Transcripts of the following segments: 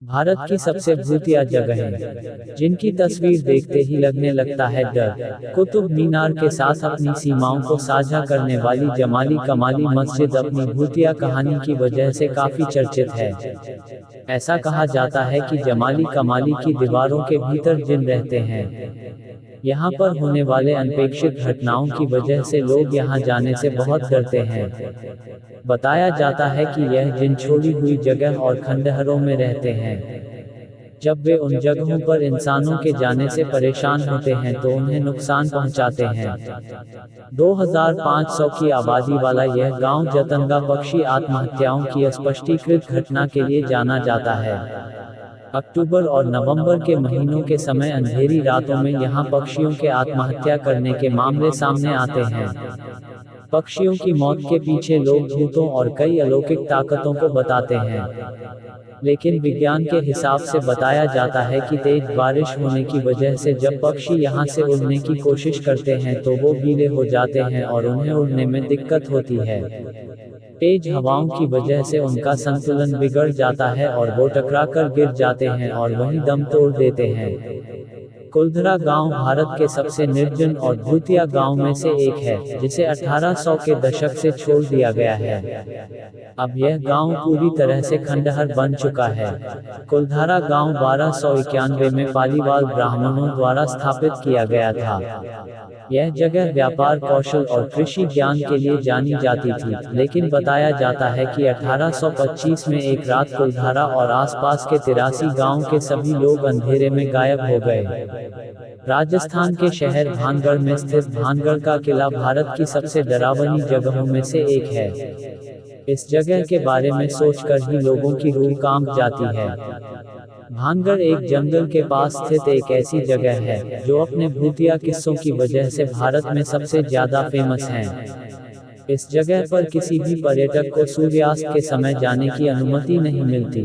भारत की सबसे भूतिया जगहें, जिनकी तस्वीर देखते ही लगने लगता है डर। कुतुब मीनार के साथ अपनी सीमाओं को साझा करने वाली जमाली कमाली मस्जिद अपनी भूतिया कहानी की वजह से काफी चर्चित है। ऐसा कहा जाता है कि जमाली कमाली की दीवारों के भीतर जिन रहते हैं। यहाँ पर होने वाले अनपेक्षित घटनाओं की वजह से लोग यहाँ जाने से बहुत डरते हैं। बताया जाता है कि यह जिन छोड़ी हुई जगह और खंडहरों में रहते हैं। जब वे उन जगहों पर इंसानों के जाने से परेशान होते हैं तो उन्हें नुकसान पहुंचाते हैं। 2500 की आबादी वाला यह गांव जतंगा पक्षी आत्महत्याओं की स्पष्टीकृत घटना के लिए जाना जाता है। अक्टूबर और नवंबर के महीनों के समय अंधेरी रातों में यहाँ पक्षियों के आत्महत्या करने के मामले सामने आते हैं। पक्षियों की मौत के पीछे लोग भूतों और कई अलौकिक ताकतों को बताते हैं। लेकिन विज्ञान के हिसाब से बताया जाता है कि तेज बारिश होने की वजह से जब पक्षी यहाँ से उड़ने की कोशिश करते हैं तो वो गीले हो जाते हैं और उन्हें उड़ने में दिक्कत होती है। तेज हवाओं की वजह से उनका संतुलन बिगड़ जाता है और वो टकराकर गिर जाते हैं और वहीं दम तोड़ देते हैं। कुलधरा गांव भारत के सबसे निर्जन और भूतिया गांव में से एक है, जिसे 1800 के दशक से छोड़ दिया गया है। अब यह गांव पूरी तरह से खंडहर बन चुका है। कुलधारा गांव 1291 में पालीवाल ब्राह्मणों द्वारा स्थापित किया गया था। यह जगह व्यापार कौशल और कृषि ज्ञान के लिए जानी जाती थी, लेकिन बताया जाता है कि 1825 में एक रात कुलधारा और आसपास के 83 गांव के सभी लोग अंधेरे में गायब हो गए। राजस्थान के शहर भानगढ़ में स्थित भानगढ़ का किला भारत की सबसे डरावनी जगहों में से एक है। इस जगह के बारे में सोचकर ही लोगों की रूह कांप जाती है। भानगढ़ एक जंगल के पास स्थित एक ऐसी जगह है जो अपने भूतिया किस्सों की वजह से भारत में सबसे ज्यादा फेमस है। इस जगह पर किसी भी पर्यटक को सूर्यास्त के समय जाने की अनुमति नहीं मिलती।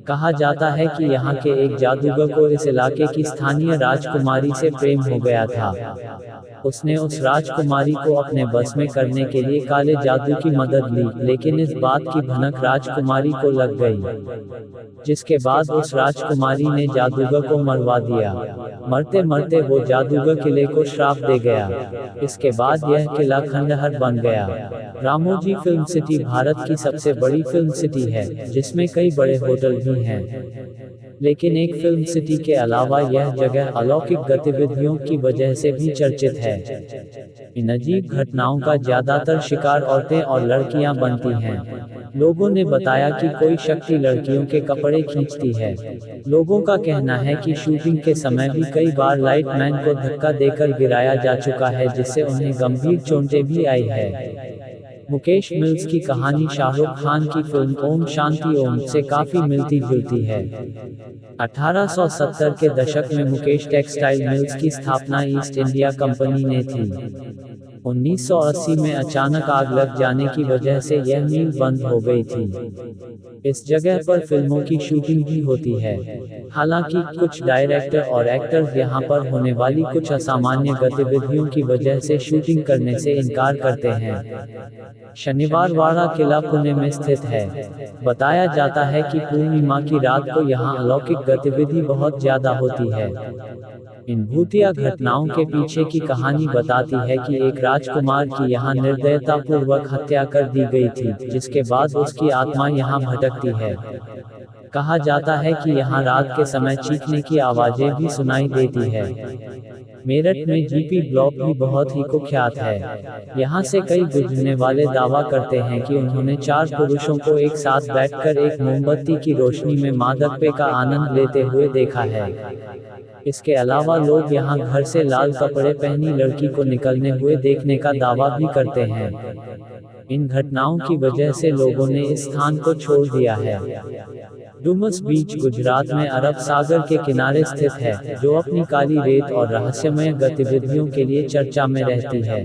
कहा जाता है कि यहाँ के एक जादूगर को इस इलाके की स्थानीय राजकुमारी से प्रेम हो गया था। उसने उस राजकुमारी को अपने बस में करने के लिए काले जादू की मदद ली, लेकिन इस बात की भनक राजकुमारी को लग गई, जिसके बाद उस राजकुमारी ने जादूगर को मरवा दिया। मरते मरते वो जादूगर किले को श्राप दे गया। इसके बाद यह किला खंडहर बन गया। रामोजी फिल्म सिटी भारत की सबसे बड़ी फिल्म सिटी है, जिसमें कई बड़े होटल भी हैं। लेकिन एक फिल्म सिटी के अलावा यह जगह अलौकिक गतिविधियों की वजह से भी चर्चित है। इन अजीब घटनाओं का ज्यादातर शिकार औरतें और लड़कियां बनती हैं। लोगों ने बताया कि कोई शक्ति लड़कियों के कपड़े खींचती है। लोगों का कहना है कि शूटिंग के समय भी कई बार लाइटमैन को धक्का देकर गिराया जा चुका है, जिससे उन्हें गंभीर चोटें भी आई है। मुकेश मिल्स की कहानी शाहरुख खान की फिल्म ओम शांति ओम से काफी मिलती जुलती है। 1870 के दशक में मुकेश टेक्सटाइल मिल्स की स्थापना ईस्ट इंडिया कंपनी ने थी। 1980 में अचानक आग लग जाने की वजह से यह मिल बंद हो गई थी। इस जगह पर फिल्मों की शूटिंग भी होती है। हालांकि कुछ डायरेक्टर और एक्टर्स यहां पर होने वाली कुछ असामान्य गतिविधियों की वजह से शूटिंग करने से इनकार करते हैं। शनिवारवाड़ा किला पुणे में स्थित है। बताया जाता है कि पूर्णिमा की रात को यहां अलौकिक गतिविधि बहुत ज्यादा होती है। इन भूतिया घटनाओं के पीछे की कहानी बताती है कि एक राजकुमार की यहाँ निर्दयता पूर्वक हत्या कर दी गई थी, जिसके बाद उसकी आत्मा यहाँ भटकती है। कहा जाता है कि यहाँ रात के समय चीखने की आवाजें भी सुनाई देती है। मेरठ में जीपी ब्लॉक भी बहुत ही कुख्यात है। यहाँ से कई गुजरने वाले दावा करते हैं कि उन्होंने 4 पुरुषों को एक साथ बैठकर एक मोमबत्ती की रोशनी में मादक पेय का आनंद लेते हुए देखा है। इसके अलावा लोग यहाँ घर से लाल कपड़े पहनी लड़की को निकलने हुए देखने का दावा भी करते हैं। इन घटनाओं की वजह से लोगों ने इस स्थान को छोड़ दिया है। डुमस बीच गुजरात में अरब सागर के किनारे स्थित है, जो अपनी काली रेत और रहस्यमय गतिविधियों के लिए चर्चा में रहती है।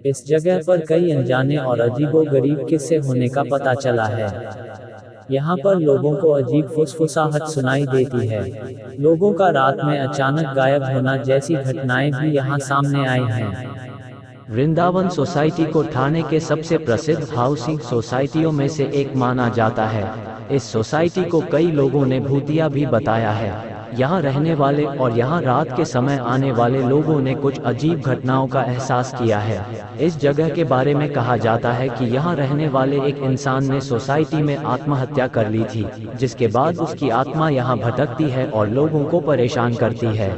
इस जगह पर कई अनजाने और अजीबोगरीब किस्से होने का पता चला है। यहाँ पर लोगों को अजीब फुसफुसाहट सुनाई देती है। लोगों का रात में अचानक गायब होना जैसी घटनाएं भी यहाँ सामने आई हैं। वृंदावन सोसाइटी को ठाणे के सबसे प्रसिद्ध हाउसिंग सोसाइटियों में से एक माना जाता है। इस सोसाइटी को कई लोगों ने भूतिया भी बताया है। यहाँ रहने वाले और यहाँ रात के समय आने वाले लोगों ने कुछ अजीब घटनाओं का एहसास किया है। इस जगह के बारे में कहा जाता है कि यहाँ रहने वाले एक इंसान ने सोसाइटी में आत्महत्या कर ली थी, जिसके बाद उसकी आत्मा यहाँ भटकती है और लोगों को परेशान करती है।